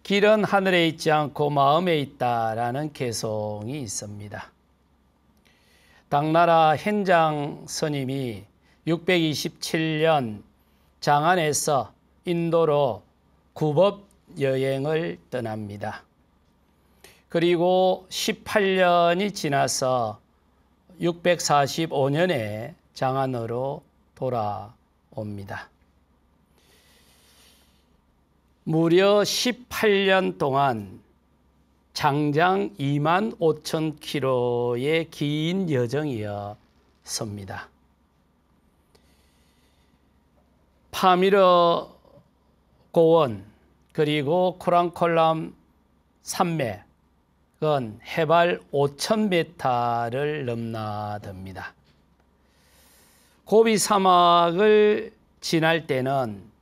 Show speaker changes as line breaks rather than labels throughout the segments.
길은 하늘에 있지 않고 마음에 있다라는 개송이 있습니다. 당나라 현장 스님이 627년 장안에서 인도로 구법 여행을 떠납니다. 그리고 18년이 지나서 645년에 장안으로 돌아옵니다. 무려 18년 동안 장장 25,000km의 긴 여정이었습니다. 파미르 고원 그리고 쿠랑콜람 산맥은 해발 5,000m를 넘나듭니다. 고비 사막을 지날 때는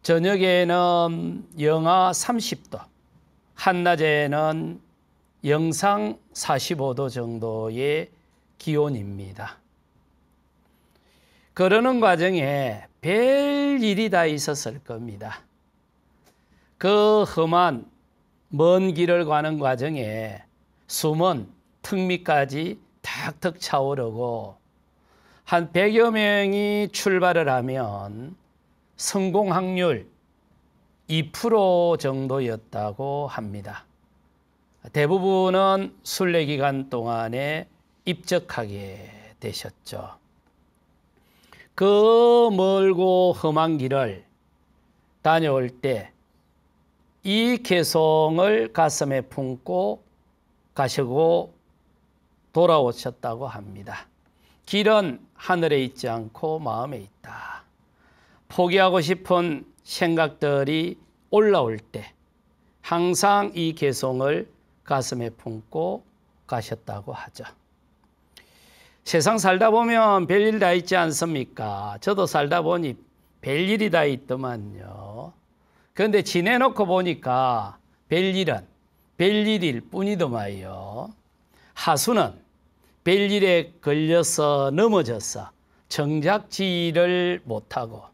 저녁에는 영하 30도, 한낮에는 영상 45도 정도의 기온입니다. 그러는 과정에 별일이 다 있었을 겁니다. 그 험한 먼 길을 가는 과정에 숨은 턱밑까지 탁탁 차오르고 한 100여 명이 출발을 하면 성공 확률 2% 정도였다고 합니다. 대부분은 순례 기간 동안에 입적하게 되셨죠. 그 멀고 험한 길을 다녀올 때 이 개송을 가슴에 품고 가시고 돌아오셨다고 합니다. 길은 하늘에 있지 않고 마음에 있다. 포기하고 싶은 생각들이 올라올 때 항상 이 개송을 가슴에 품고 가셨다고 하죠. 세상 살다 보면 별일 다 있지 않습니까? 저도 살다 보니 별일이 다 있더만요. 그런데 지내놓고 보니까 별일은 별일일 뿐이더만요. 하수는 별일에 걸려서 넘어져서 정작 지휘를 못하고,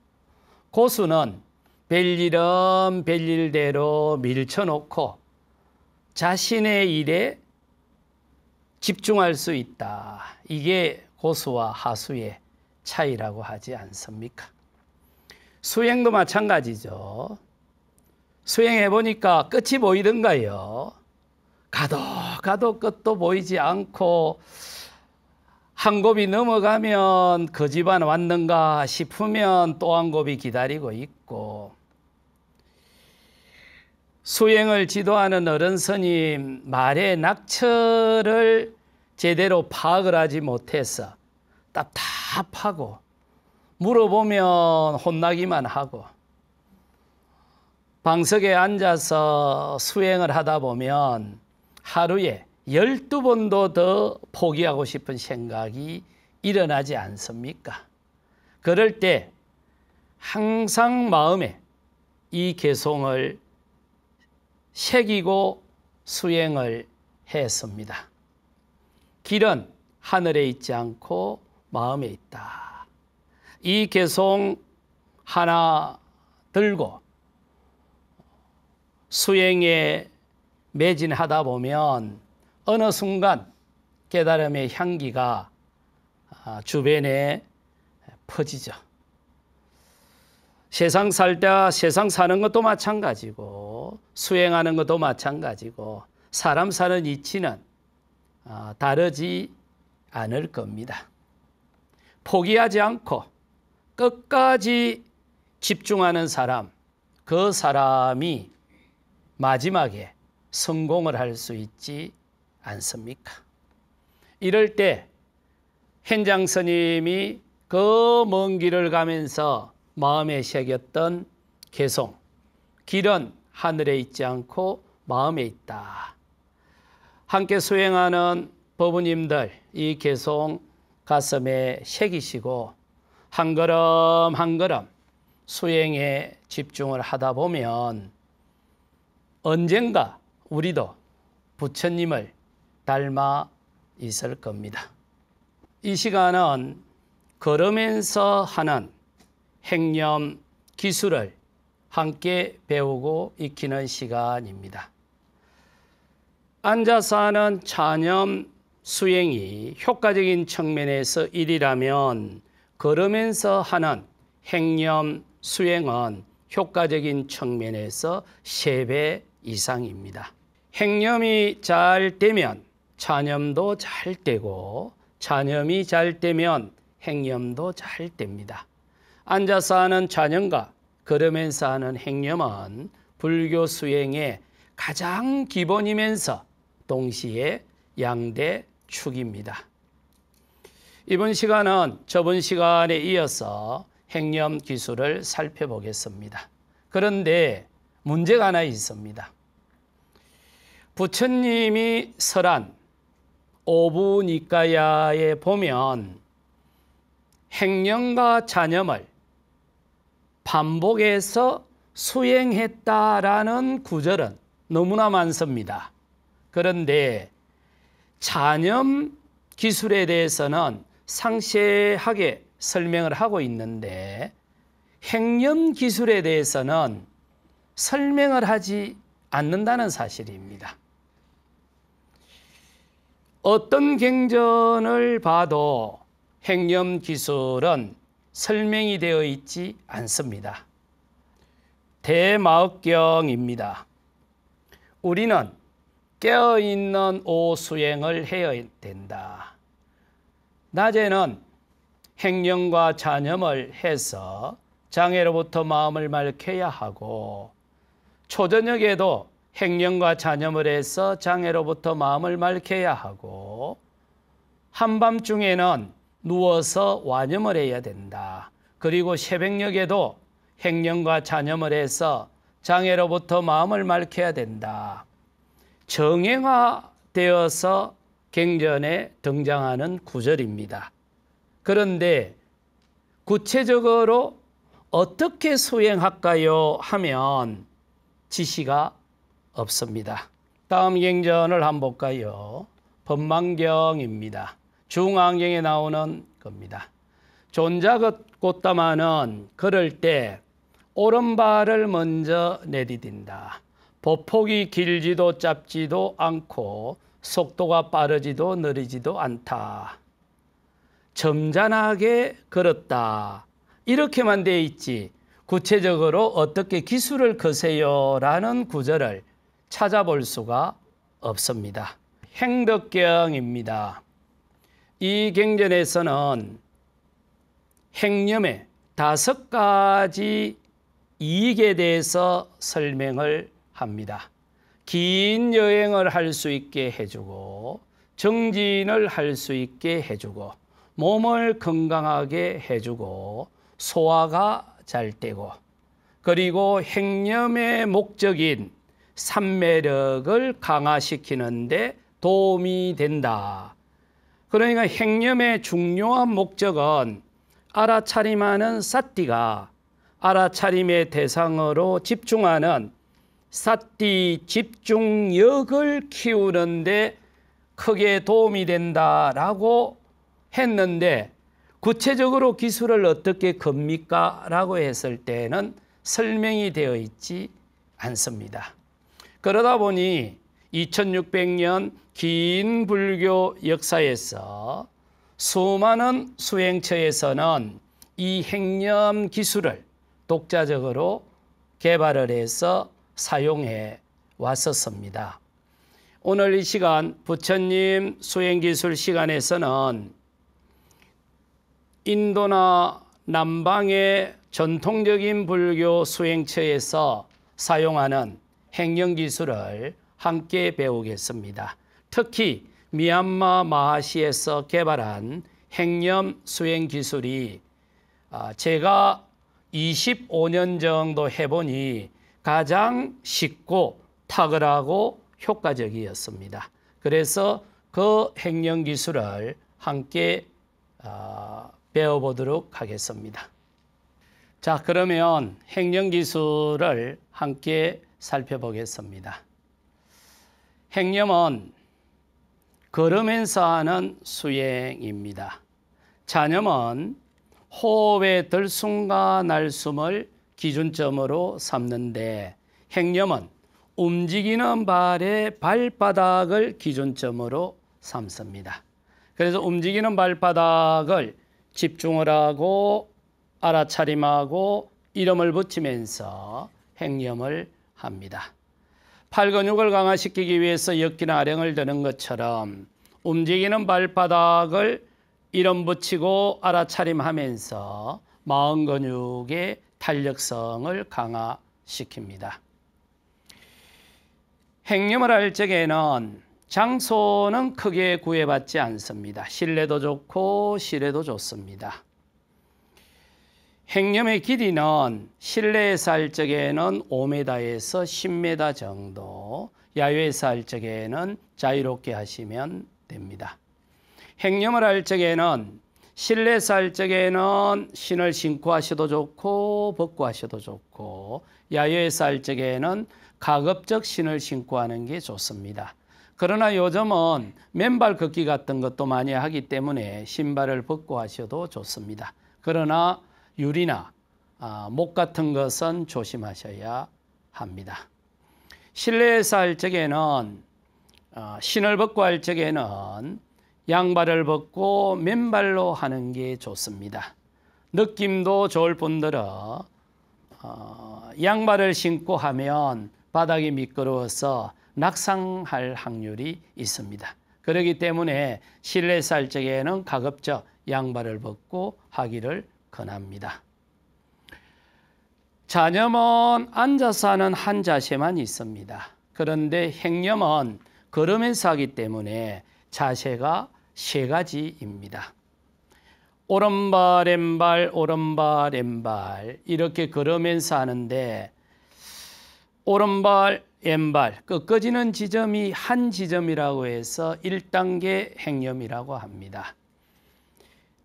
고수는 별일은 별일대로 밀쳐놓고 자신의 일에 집중할 수 있다. 이게 고수와 하수의 차이라고 하지 않습니까? 수행도 마찬가지죠. 수행해보니까 끝이 보이던가요? 가도 끝도 보이지 않고 한 곱이 넘어가면 그 집안 왔는가 싶으면 또 한 곱이 기다리고 있고, 수행을 지도하는 어른 스님 말의 낙처를 제대로 파악을 하지 못해서 답답하고 물어보면 혼나기만 하고, 방석에 앉아서 수행을 하다 보면 하루에 12번도 더 포기하고 싶은 생각이 일어나지 않습니까? 그럴 때 항상 마음에 이 개송을 새기고 수행을 했습니다. 길은 하늘에 있지 않고 마음에 있다. 이 개송 하나 들고 수행에 매진하다 보면 어느 순간 깨달음의 향기가 주변에 퍼지죠. 세상 살다 세상 사는 것도 마찬가지고 수행하는 것도 마찬가지고 사람 사는 이치는 다르지 않을 겁니다. 포기하지 않고 끝까지 집중하는 사람, 그 사람이 마지막에 성공을 할 수 있지 않습니까? 이럴 때 현장 스님이 그 먼 길을 가면서 마음에 새겼던 개송, 길은 하늘에 있지 않고 마음에 있다. 함께 수행하는 법우님들 이 개송 가슴에 새기시고 한 걸음 한 걸음 수행에 집중을 하다 보면 언젠가 우리도 부처님을 닮아 있을 겁니다. 이 시간은 걸으면서 하는 행념 기술을 함께 배우고 익히는 시간입니다. 앉아서 하는 찬염 수행이 효과적인 측면에서 1이라면 걸으면서 하는 행념 수행은 효과적인 측면에서 3배 이상입니다. 행념이 잘 되면 찬염도 잘 되고 찬염이 잘 되면 행념도 잘 됩니다. 앉아서 하는 찬염과 걸으면서 하는 행념은 불교 수행의 가장 기본이면서 동시에 양대 축입니다. 이번 시간은 저번 시간에 이어서 행념 기술을 살펴보겠습니다. 그런데 문제가 하나 있습니다. 부처님이 설한 오부니까야에 보면 행념과 찬염을 반복해서 수행했다라는 구절은 너무나 많습니다. 그런데 찬염 기술에 대해서는 상세하게 설명을 하고 있는데 행념 기술에 대해서는 설명을 하지 않는다는 사실입니다. 어떤 경전을 봐도 행념 기술은 설명이 되어 있지 않습니다. 대마억경입니다. 우리는 깨어있는 오수행을 해야 된다. 낮에는 행념과 찬염을 해서 장애로부터 마음을 맑혀야 하고 초저녁에도 행념과 찬염을 해서 장애로부터 마음을 맑혀야 하고 한밤중에는 누워서 완염을 해야 된다. 그리고 새벽녘에도 행념과 찬염을 해서 장애로부터 마음을 맑혀야 된다. 정행화되어서 경전에 등장하는 구절입니다. 그런데 구체적으로 어떻게 수행할까요? 하면 지시가 없습니다. 다음 경전을 한번 볼까요? 법망경입니다. 중앙경에 나오는 겁니다. 존자곶담하는 걸을 때 오른발을 먼저 내디딘다. 보폭이 길지도 짧지도 않고 속도가 빠르지도 느리지도 않다. 점잖하게 걸었다. 이렇게만 돼 있지 구체적으로 어떻게 기술을 거세요? 라는 구절을 찾아볼 수가 없습니다. 행덕경입니다. 이 경전에서는 행념의 5가지 이익에 대해서 설명을 합니다. 긴 여행을 할 수 있게 해주고 정진을 할 수 있게 해주고 몸을 건강하게 해주고 소화가 잘 되고 그리고 행념의 목적인 삼매력을 강화시키는 데 도움이 된다. 그러니까 행념의 중요한 목적은 알아차림하는 사띠가 알아차림의 대상으로 집중하는 사띠 집중력을 키우는데 크게 도움이 된다라고 했는데 구체적으로 기술을 어떻게 겁니까? 라고 했을 때는 설명이 되어 있지 않습니다. 그러다 보니 2600년 긴 불교 역사에서 수많은 수행처에서는 이 행념 기술을 독자적으로 개발을 해서 사용해 왔었습니다. 오늘 이 시간 부처님 수행기술 시간에서는 인도나 남방의 전통적인 불교 수행처에서 사용하는 행념기술을 함께 배우겠습니다. 특히 미얀마 마하시에서 개발한 행념 수행기술이 제가 25년 정도 해보니 가장 쉽고 탁월하고 효과적이었습니다. 그래서 그 행념 기술을 함께 배워보도록 하겠습니다. 자, 그러면 행념 기술을 함께 살펴보겠습니다. 행념은 걸으면서 하는 수행입니다. 찬염은 호흡의 들숨과 날숨을 기준점으로 삼는데 행념은 움직이는 발의 발바닥을 기준점으로 삼습니다. 그래서 움직이는 발바닥을 집중을 하고 알아차림하고 이름을 붙이면서 행념을 합니다. 팔 근육을 강화시키기 위해서 역기나 아령을 드는 것처럼 움직이는 발바닥을 이름 붙이고 알아차림하면서 마음 근육의 탄력성을 강화시킵니다. 행념을 할 적에는 장소는 크게 구애받지 않습니다. 실내도 좋고 실외도 좋습니다. 행념의 길이는 실내에서 할 적에는 5m에서 10m 정도, 야외에서 할 적에는 자유롭게 하시면 됩니다. 행념을 할 적에는 실내에서 할 적에는 신을 신고 하셔도 좋고 벗고 하셔도 좋고, 야외에서 할 적에는 가급적 신을 신고 하는 게 좋습니다. 그러나 요즘은 맨발 걷기 같은 것도 많이 하기 때문에 신발을 벗고 하셔도 좋습니다. 그러나 유리나 목 같은 것은 조심하셔야 합니다. 실내에서 할 적에는 신을 벗고 할 적에는 양발을 벗고 맨발로 하는 게 좋습니다. 느낌도 좋을 분들은 양발을 신고 하면 바닥이 미끄러워서 낙상할 확률이 있습니다. 그렇기 때문에 실내에서 할 적에는 가급적 양발을 벗고 하기를 권합니다. 자념은 앉아서 하는 한 자세만 있습니다. 그런데 행념은 걸으면서 하기 때문에 자세가 세 가지입니다. 오른발, 왼발, 오른발, 왼발 이렇게 걸으면서 하는데 오른발, 왼발 꺾어지는 지점이 한 지점이라고 해서 1단계 행념이라고 합니다.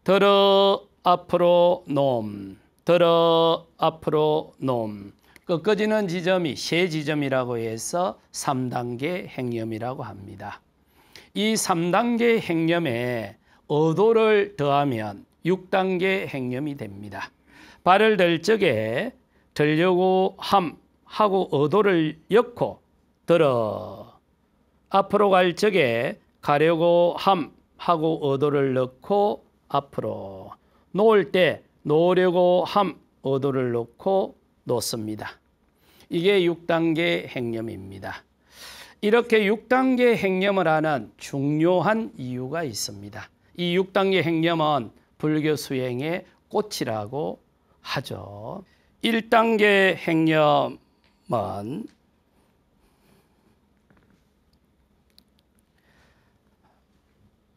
들어 앞으로 놈, 들어 앞으로 놈 꺾어지는 지점이 세 지점이라고 해서 3단계 행념이라고 합니다. 이 3단계 행념에 어도를 더하면 6단계 행념이 됩니다. 발을 들 적에 들려고 함 하고 어도를 엮고 들어, 앞으로 갈 적에 가려고 함 하고 어도를 넣고 앞으로, 놓을 때 놓으려고 함 어도를 넣고 놓습니다. 이게 6단계 행념입니다. 이렇게 6단계 행념을 하는 중요한 이유가 있습니다. 이 6단계 행념은 불교 수행의 꽃이라고 하죠. 1단계 행념은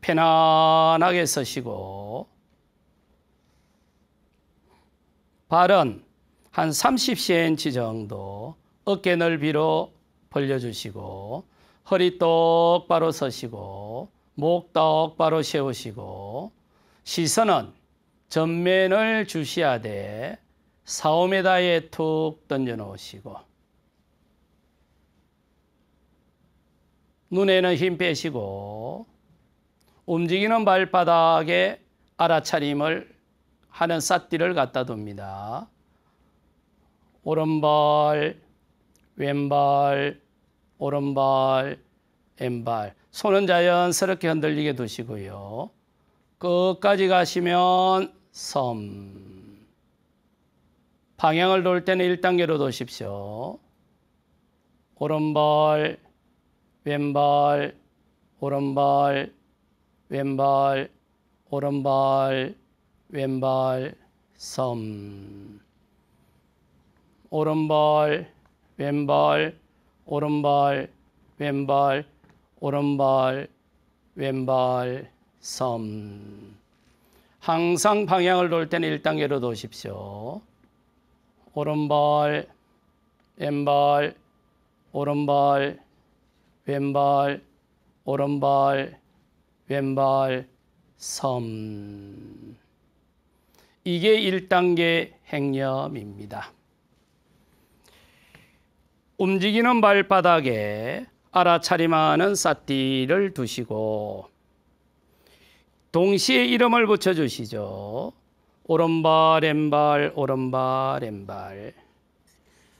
편안하게 서시고 발은 한 30cm 정도 어깨 넓이로 벌려주시고 허리 똑바로 서시고 목 똑바로 세우시고 시선은 전면을 주시하되 4-5m에 툭 던져 놓으시고 눈에는 힘 빼시고 움직이는 발바닥에 알아차림을 하는 삿띠를 갖다 둡니다. 오른발, 왼발, 오른발, 왼발. 손은 자연스럽게 흔들리게 두시고요. 끝까지 가시면 섬. 방향을 돌 때는 1단계로 도십시오. 오른발, 왼발, 오른발, 왼발, 오른발, 왼발, 섬. 오른발, 왼발, 오른발, 왼발, 오른발, 왼발, 섬. 항상 방향을 돌 때는 1단계로 도십시오. 오른발, 왼발, 오른발, 왼발, 오른발, 왼발, 섬. 이게 1단계 행념입니다. 움직이는 발바닥에 알아차림하는 삿띠를 두시고 동시에 이름을 붙여주시죠. 오른발, 왼발, 오른발, 왼발.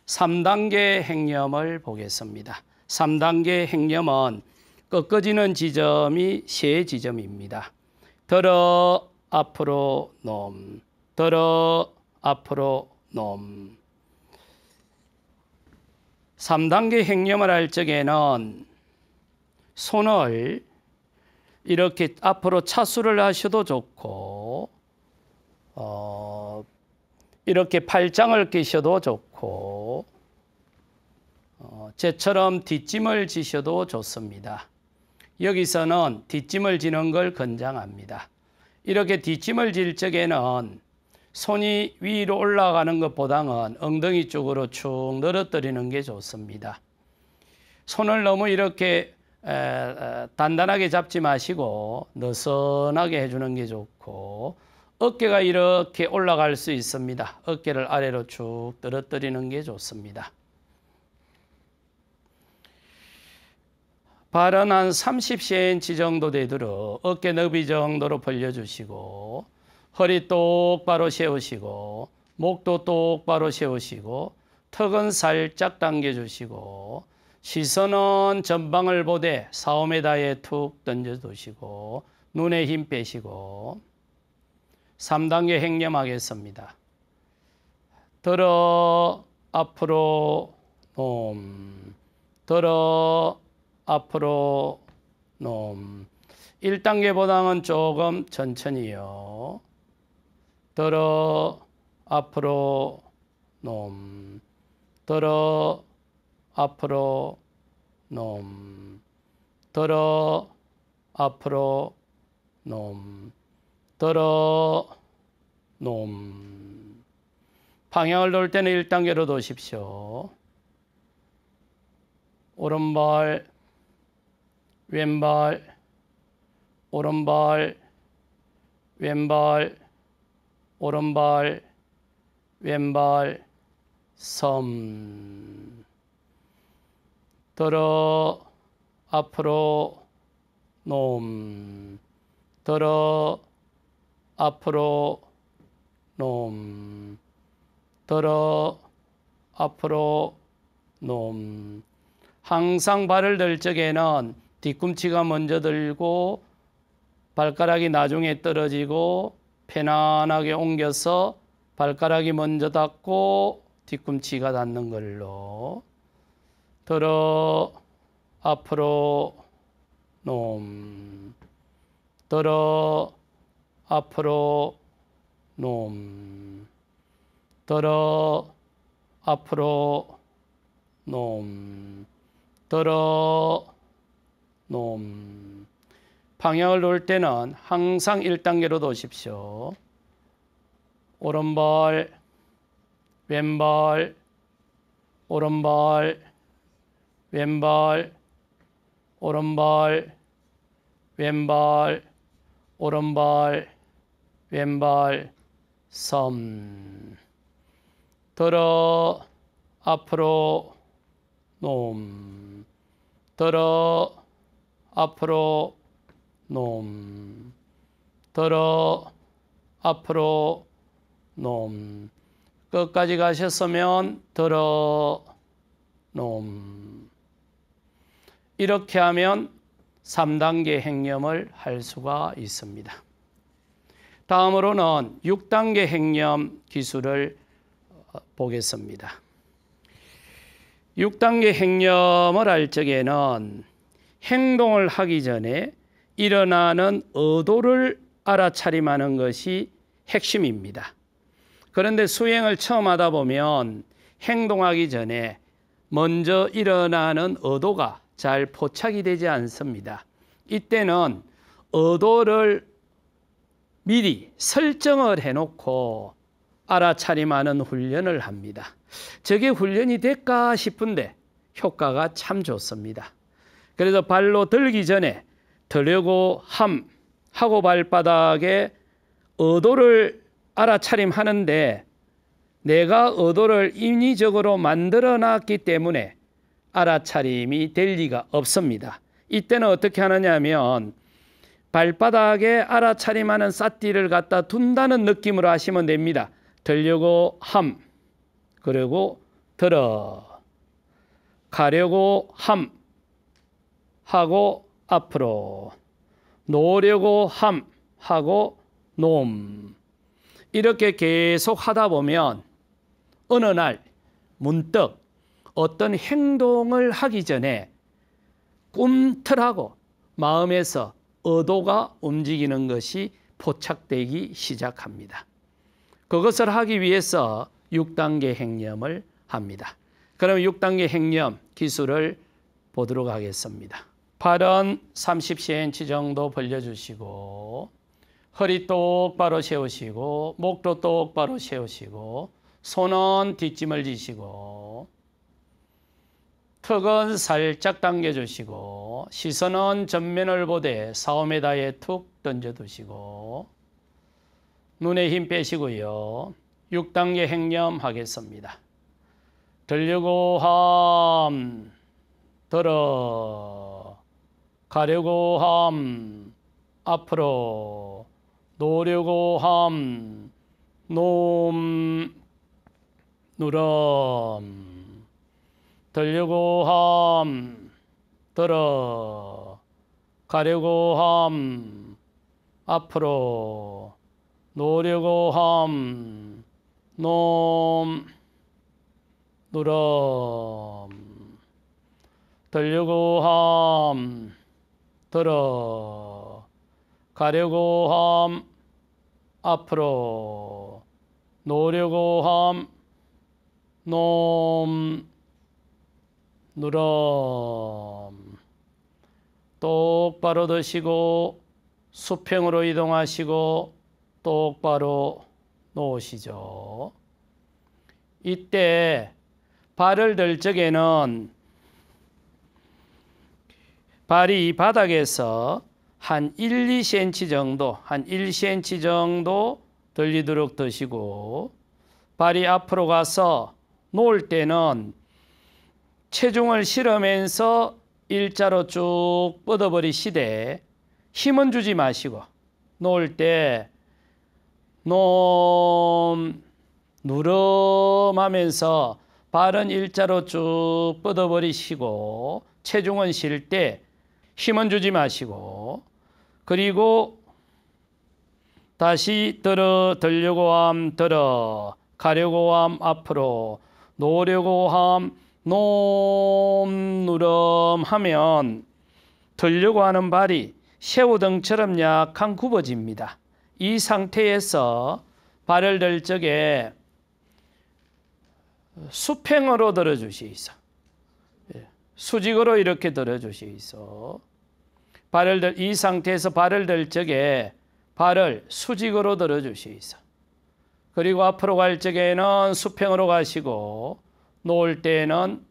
3단계 행념을 보겠습니다. 3단계 행념은 꺾어지는 지점이 세 지점입니다. 들어 앞으로 놈, 들어 앞으로 놈. 3단계 행념을 할 적에는 손을 이렇게 앞으로 차수를 하셔도 좋고 이렇게 팔짱을 끼셔도 좋고 저처럼 뒷짐을 지셔도 좋습니다. 여기서는 뒷짐을 지는 걸 권장합니다. 이렇게 뒷짐을 질 적에는 손이 위로 올라가는 것보다는 엉덩이 쪽으로 축 늘어뜨리는 게 좋습니다. 손을 너무 이렇게 단단하게 잡지 마시고 느슨하게 해주는 게 좋고 어깨가 이렇게 올라갈 수 있습니다. 어깨를 아래로 쭉 떨어뜨리는 게 좋습니다. 발은 한 30cm 정도 되도록 어깨 너비 정도로 벌려주시고 허리 똑바로 세우시고 목도 똑바로 세우시고 턱은 살짝 당겨주시고 시선은 전방을 보되 4-5m에 툭 던져두시고 눈에 힘 빼시고 3단계 행념하겠습니다. 들어 앞으로 놈, 들어 앞으로 놈. 1단계보다는 조금 천천히요. 들어 앞으로 놈, 들어 앞으로 놈, 들어 앞으로 놈, 들어 놈. 방향을 놓을 때는 1단계로 놓으십시오. 오른발, 왼발, 오른발, 왼발, 오른발, 왼발, 섬. 들어 앞으로 놈, 들어 앞으로 놈, 들어 앞으로 놈. 항상 발을 들 적에는 뒤꿈치가 먼저 들고 발가락이 나중에 떨어지고 편안하게 옮겨서 발가락이 먼저 닿고 뒤꿈치가 닿는 걸로. 들어 앞으로 놈, 들어 앞으로 놈, 들어 앞으로 놈, 들어 놈. 방향을 놓을 때는 항상 1단계로 놓으십시오. 오른발, 왼발, 오른발, 왼발, 오른발, 왼발, 오른발, 왼발, 섬. 들어 앞으로 놈, 들어 앞으로 놈, 들어 앞으로 놈. 끝까지 가셨으면 들어 놈. 이렇게 하면 3단계 행념을 할 수가 있습니다. 다음으로는 6단계 행념 기술을 보겠습니다. 6단계 행념을 할 적에는 행동을 하기 전에 일어나는 의도를 알아차림하는 것이 핵심입니다. 그런데 수행을 처음 하다 보면 행동하기 전에 먼저 일어나는 의도가 잘 포착이 되지 않습니다. 이때는 의도를 미리 설정을 해놓고 알아차림하는 훈련을 합니다. 저게 훈련이 될까 싶은데 효과가 참 좋습니다. 그래서 발로 들기 전에 들려고 함 하고 발바닥에 의도를 알아차림하는데 내가 의도를 인위적으로 만들어 놨기 때문에 알아차림이 될 리가 없습니다. 이때는 어떻게 하느냐 하면 발바닥에 알아차림하는 삿띠를 갖다 둔다는 느낌으로 하시면 됩니다. 들려고 함, 그리고 들어. 가려고 함 하고 앞으로. 놓으려고 함 하고 놈. 이렇게 계속 하다 보면 어느 날 문득 어떤 행동을 하기 전에 꿈틀하고 마음에서 의도가 움직이는 것이 포착되기 시작합니다. 그것을 하기 위해서 6단계 행념을 합니다. 그럼 6단계 행념 기술을 보도록 하겠습니다. 팔은 30cm 정도 벌려주시고 허리 똑바로 세우시고 목도 똑바로 세우시고 손은 뒷짐을 지시고 턱은 살짝 당겨주시고 시선은 전면을 보되 4-5m에 툭 던져두시고 눈에 힘 빼시고요. 6단계 행념 하겠습니다. 들려고 함 들어. 가려고 함 앞으로. 놓으려고 함 놈 누럼. 들려고 함 들어. 가려고 함 앞으로. 놓으려고 함 놈 누럼. 들려고 함 들어. 가려고 함 앞으로. 놓으려고 함 놈 누럼. 똑바로 드시고 수평으로 이동하시고 똑바로 놓으시죠. 이때 발을 들 적에는 발이 바닥에서 한 1, 2cm 정도, 한 1cm 정도 들리도록 드시고 발이 앞으로 가서 놓을 때는 체중을 실으면서 일자로 쭉 뻗어버리시되 힘은 주지 마시고 놓을 때 놈 누름하면서 발은 일자로 쭉 뻗어버리시고 체중은 실 때 힘은 주지 마시고 그리고 다시 들려고 함 들어. 가려고 함 앞으로. 놓으려고 함 놈 누름 하면 들려고 하는 발이 새우등처럼 약간 굽어집니다. 이 상태에서 발을 들 적에 수평으로 들어주시이소. 수직으로 이렇게 들어주시이소. 이 상태에서 발을 들 적에 발을 수직으로 들어주시이소. 그리고 앞으로 갈 적에는 수평으로 가시고 놓을 때는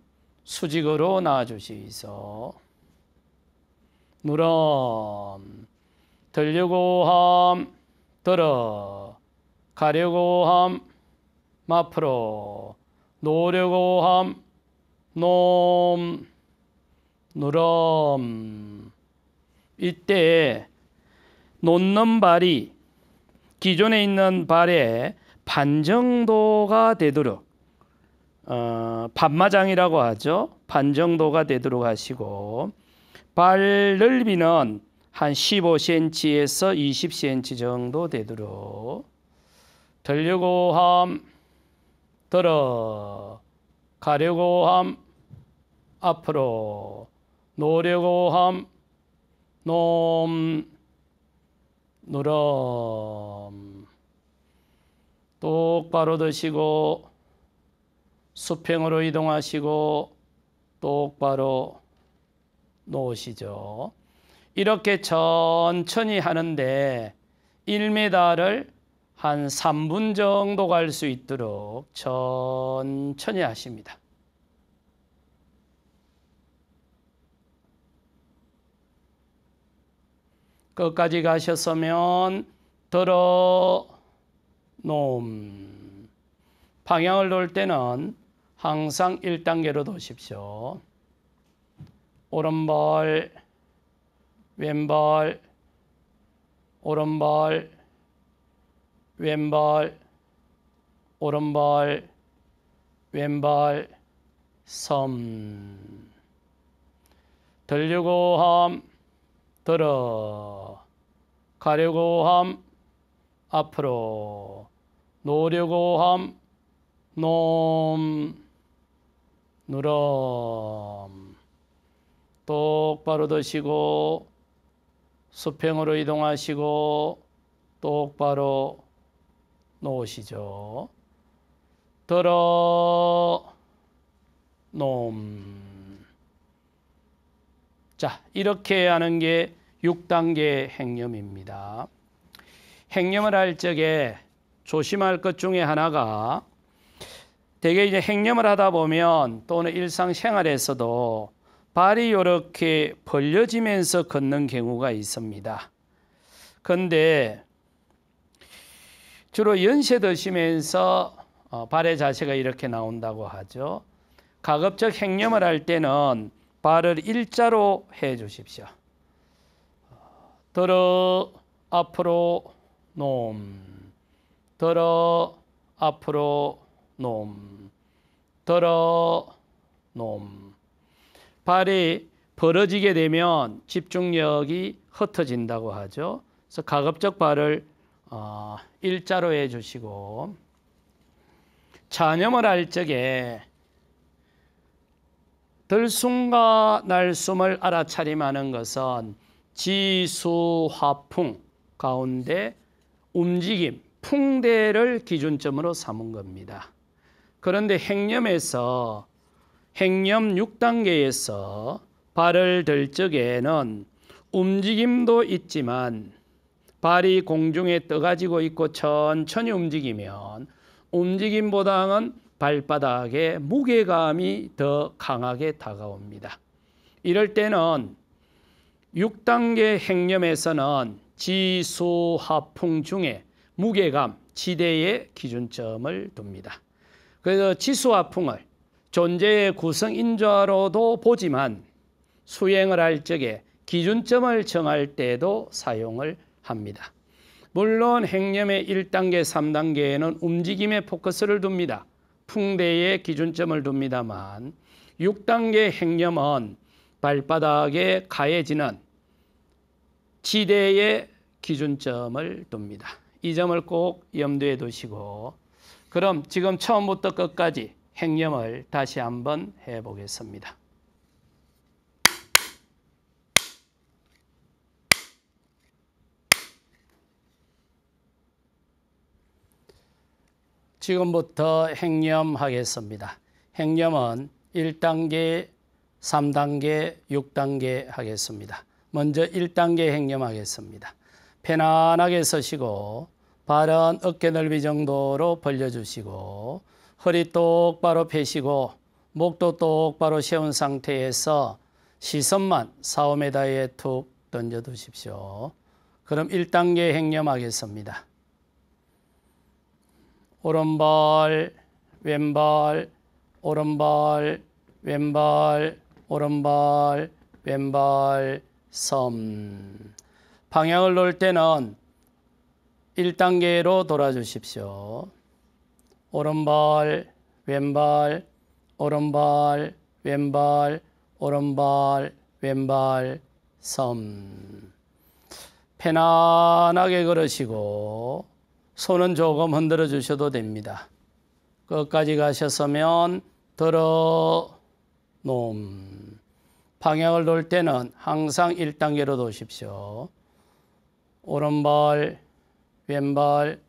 수직으로 놔주시이소. 누럼. 들려고 함 들어. 가려고 함 앞으로. 놓으려고 함 놈 누럼. 이때 놓는 발이 기존에 있는 발의 반 정도가 되도록 반마장이라고 하죠. 반 정도가 되도록 하시고 발 넓이는 한 15cm에서 20cm 정도 되도록. 들려고 함 들어. 가려고 함 앞으로. 놓으려고 함 놈 누럼. 똑바로 드시고 수평으로 이동하시고 똑바로 놓으시죠. 이렇게 천천히 하는데 1m를 한 3분 정도 갈 수 있도록 천천히 하십니다. 끝까지 가셨으면 들어 놈. 방향을 돌 때는 항상 1단계로 도십시오. 오른발 왼발 오른발 왼발 오른발 왼발 섬. 들려고 함 들어. 가려고 함 앞으로. 놓으려고 함 놈. 누럼. 똑바로 드시고 수평으로 이동하시고 똑바로 놓으시죠. 들어 놈. 자, 이렇게 하는 게 6단계 행념입니다. 행념을 할 적에 조심할 것 중에 하나가 대개 이제 행념을 하다 보면 또는 일상생활에서도 발이 이렇게 벌려지면서 걷는 경우가 있습니다. 그런데 주로 연세 드시면서 발의 자세가 이렇게 나온다고 하죠. 가급적 행념을 할 때는 발을 일자로 해 주십시오. 들어 앞으로 놈. 들어 앞으로 놈. 들어 놈. 발이 벌어지게 되면 집중력이 흩어진다고 하죠. 그래서 가급적 발을 일자로 해주시고, 찬염을 할 적에 들숨과 날숨을 알아차림하는 것은 지수화풍 가운데 움직임, 풍대를 기준점으로 삼은 겁니다. 그런데 행념에서 행념 6단계에서 발을 들 적에는 움직임도 있지만 발이 공중에 떠가지고 있고 천천히 움직이면 움직임보다는 발바닥에 무게감이 더 강하게 다가옵니다. 이럴 때는 6단계 행념에서는 지수화풍 중에 무게감, 지대의 기준점을 둡니다. 그래서 지수화풍을 존재의 구성인자로도 보지만 수행을 할 적에 기준점을 정할 때도 사용을 합니다. 물론 행념의 1단계, 3단계에는 움직임에 포커스를 둡니다. 풍대에 기준점을 둡니다만 6단계 행념은 발바닥에 가해지는 지대에 기준점을 둡니다. 이 점을 꼭 염두에 두시고, 그럼 지금 처음부터 끝까지 행념을 다시 한번 해보겠습니다. 지금부터 행념하겠습니다. 행념은 1단계, 3단계, 6단계 하겠습니다. 먼저 1단계 행념하겠습니다. 편안하게 서시고 발은 어깨 넓이 정도로 벌려주시고 허리 똑바로 펴시고 목도 똑바로 세운 상태에서 시선만 4-5m에 툭 던져두십시오. 그럼 1단계 행념하겠습니다. 오른발, 왼발, 오른발, 왼발, 오른발, 왼발, 섬. 방향을 놓을 때는 1단계로 돌아주십시오. 오른발, 왼발, 오른발, 왼발, 오른발, 왼발, 섬. 편안하게 걸으시고 손은 조금 흔들어 주셔도 됩니다. 끝까지 가셨으면 들어 놈. 방향을 놓을 때는 항상 1단계로 놓으십시오. 오른발, 왼발,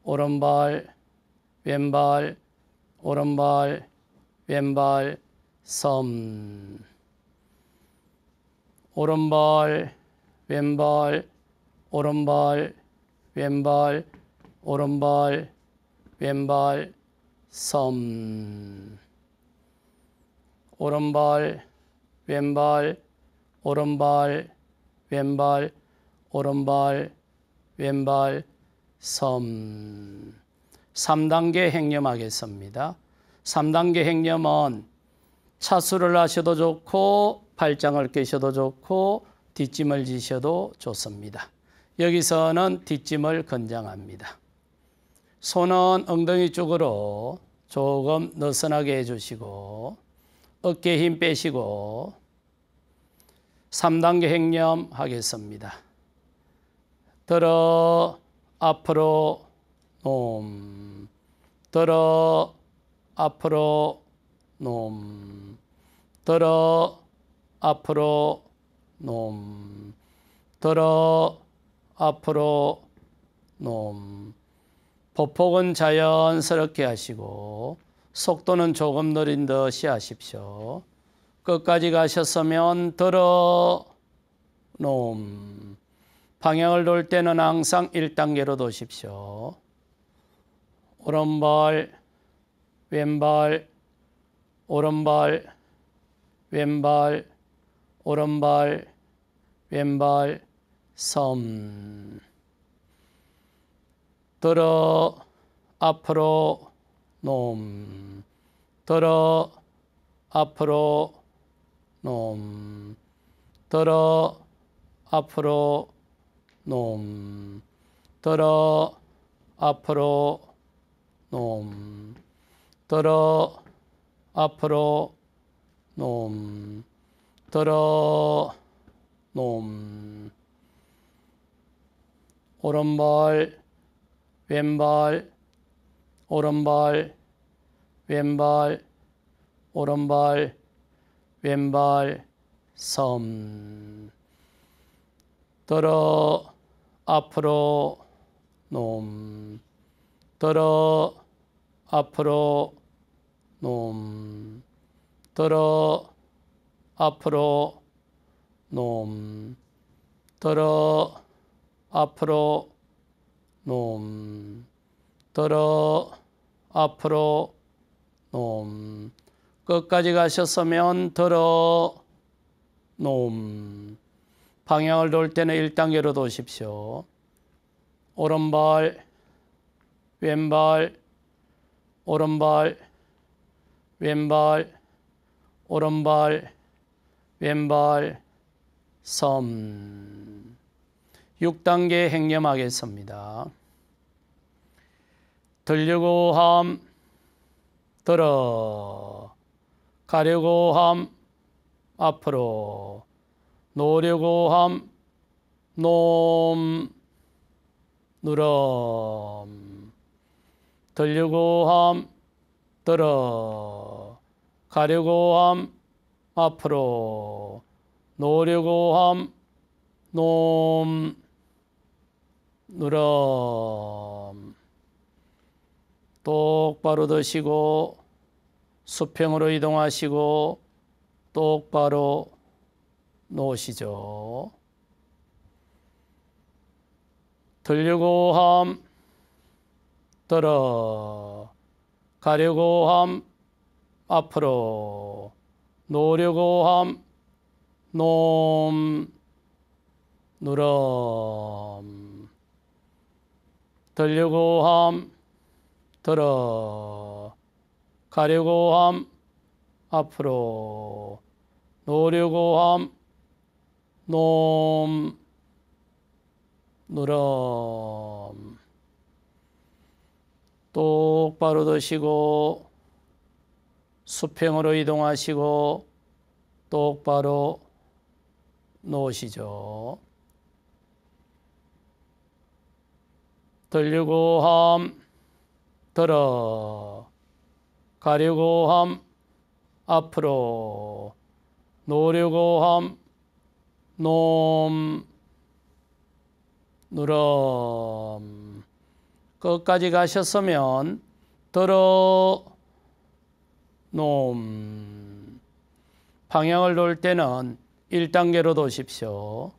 오른발, 왼발, 오른발, 왼발, 섬. 오른발, 왼발, 오른발, 왼발, 오른발, 왼발, 섬. 오른발, 왼발, 오른발, 왼발, 오른발, 왼발, 섬. 3단계 행념하겠습니다. 3단계 행념은 차수를 하셔도 좋고 팔짱을 끼셔도 좋고 뒷짐을 지셔도 좋습니다. 여기서는 뒷짐을 권장합니다. 손은 엉덩이 쪽으로 조금 느슨하게 해주시고 어깨 힘 빼시고 3단계 행념 하겠습니다. 들어 앞으로 놈, 들어 앞으로 놈, 들어 앞으로 놈, 들어 앞으로 놈. 보폭은 자연스럽게 하시고 속도는 조금 느린 듯이 하십시오. 끝까지 가셨으면 들어 놈. 방향을 돌 때는 항상 1단계로 도십시오. 오른발, 왼발, 오른발, 왼발, 오른발, 왼발, 섬. 들어 앞으로 놈, 들어 앞으로 놈, 들어 앞으로 놈, 들어 앞으로 놈, 들어 앞으로 놈, 들어 놈. 오른발, 왼발, 오른발, 왼발, 오른발, 왼발, 섬. 들어 앞으로 놈, 들어 앞으로 놈, 들어 앞으로 놈, 들어 앞으로 놈, 들어 앞으로 놈. 끝까지 가셨으면 들어 놈. 방향을 돌 때는 1단계로 도십시오. 오른발, 왼발, 오른발, 왼발, 오른발, 왼발, 섬. 6단계 행념하겠습니다. 들려고 함, 들어. 가려고 함, 앞으로. 놓으려고 함, 놈, 누럼. 들려고 함, 들어. 가려고 함, 앞으로. 놓으려고 함, 놈, 누럼. 똑바로 드시고 수평으로 이동하시고 똑바로 놓으시죠. 들려고 함, 들어. 가려고 함, 앞으로. 놓으려고 함, 놈, 누럼. 들려고 함, 들어. 가려고 함, 앞으로. 놓으려고 함, 놈, 누럼. 똑바로 드시고 수평으로 이동하시고 똑바로 놓으시죠. 들려고 함, 들어. 가려고 함, 앞으로. 놓으려고 함, 놈, 누럼. 끝까지 가셨으면 들어 놈. 방향을 돌 때는 1단계로 도십시오.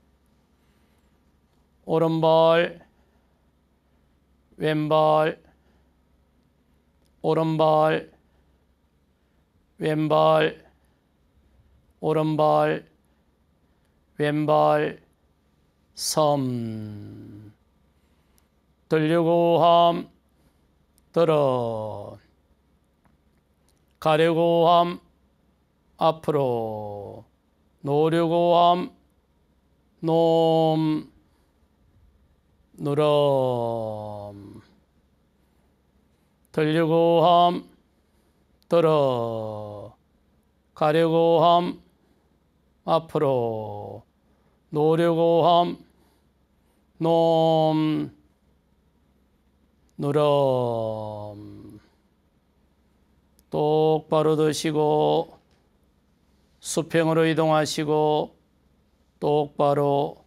오른발, 왼발, 오른발, 왼발, 오른발, 왼발, 섬. 들려고 함, 들어. 가려고 함, 앞으로. 놓으려고 함, 놈, 누럼. 들려고 함, 들어 가려고 함 앞으로 놓으려고 함 놈 누럼 똑바로 드시고 수평으로 이동하시고 똑바로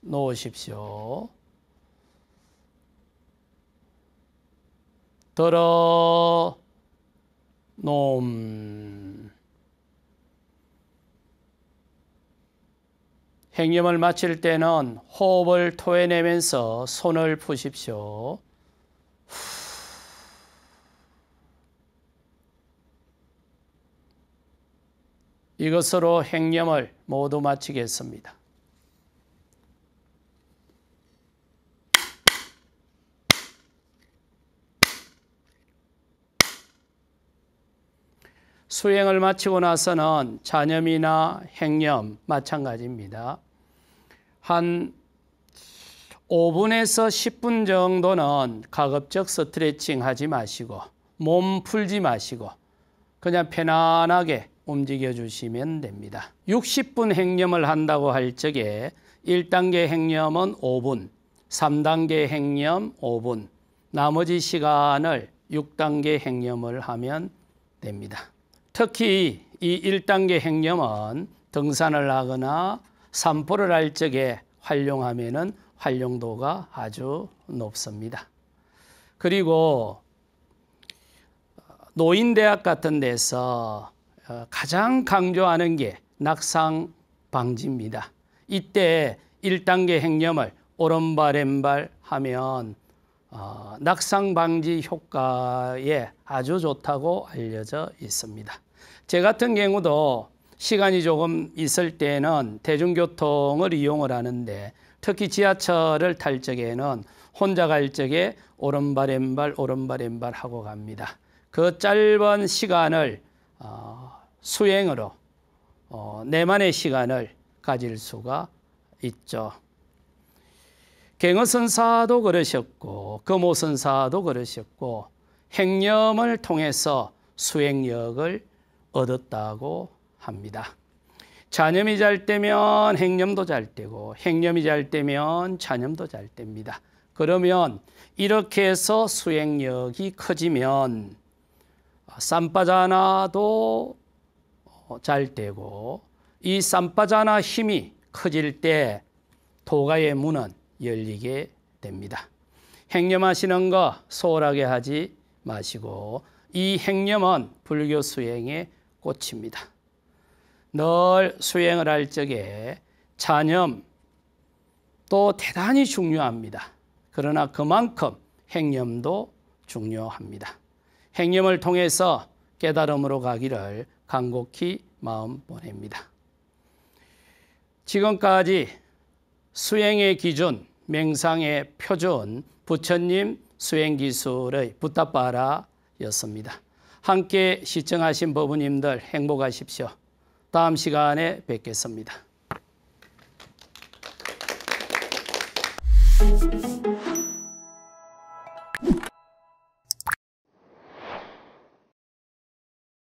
놓으십시오. 들어 놈. 행념을 마칠 때는 호흡을 토해내면서 손을 푸십시오. 이것으로 행념을 모두 마치겠습니다. 수행을 마치고 나서는 잔염이나 행념 마찬가지입니다. 한 5분에서 10분 정도는 가급적 스트레칭 하지 마시고 몸 풀지 마시고 그냥 편안하게 움직여 주시면 됩니다. 60분 행념을 한다고 할 적에 1단계 행념은 5분, 3단계 행념 5분, 나머지 시간을 6단계 행념을 하면 됩니다. 특히 이 1단계 행념은 등산을 하거나 산보를 할 적에 활용하면은 활용도가 아주 높습니다. 그리고 노인대학 같은 데서 가장 강조하는 게 낙상 방지입니다. 이때 1단계 행념을 오른발 왼발 하면 낙상 방지 효과에 아주 좋다고 알려져 있습니다. 제 같은 경우도 시간이 조금 있을 때는 대중교통을 이용을 하는데 특히 지하철을 탈 적에는 혼자 갈 적에 오른발 왼발 오른발 왼발 하고 갑니다. 그 짧은 시간을 수행으로 내만의 시간을 가질 수가 있죠. 갱어선사도 그러셨고 금오선사도 그러셨고 행념을 통해서 수행력을 얻었다고 합니다. 잔염이 잘 되면 행념도 잘 되고 행념이 잘 되면 잔염도 잘 됩니다. 그러면 이렇게 해서 수행력이 커지면 삼빠자나도 잘 되고 이 삼빠자나 힘이 커질 때 도가의 문은 열리게 됩니다. 행념하시는 거 소홀하게 하지 마시고 이 행념은 불교 수행의 꽃입니다. 늘 수행을 할 적에 잔염도 대단히 중요합니다. 그러나 그만큼 행념도 중요합니다. 행념을 통해서 깨달음으로 가기를 간곡히 마음 보냅니다. 지금까지 수행의 기준, 맹상의 표준, 부처님 수행기술의 붓다바라였습니다. 함께 시청하신 법우님들 행복하십시오. 다음 시간에 뵙겠습니다.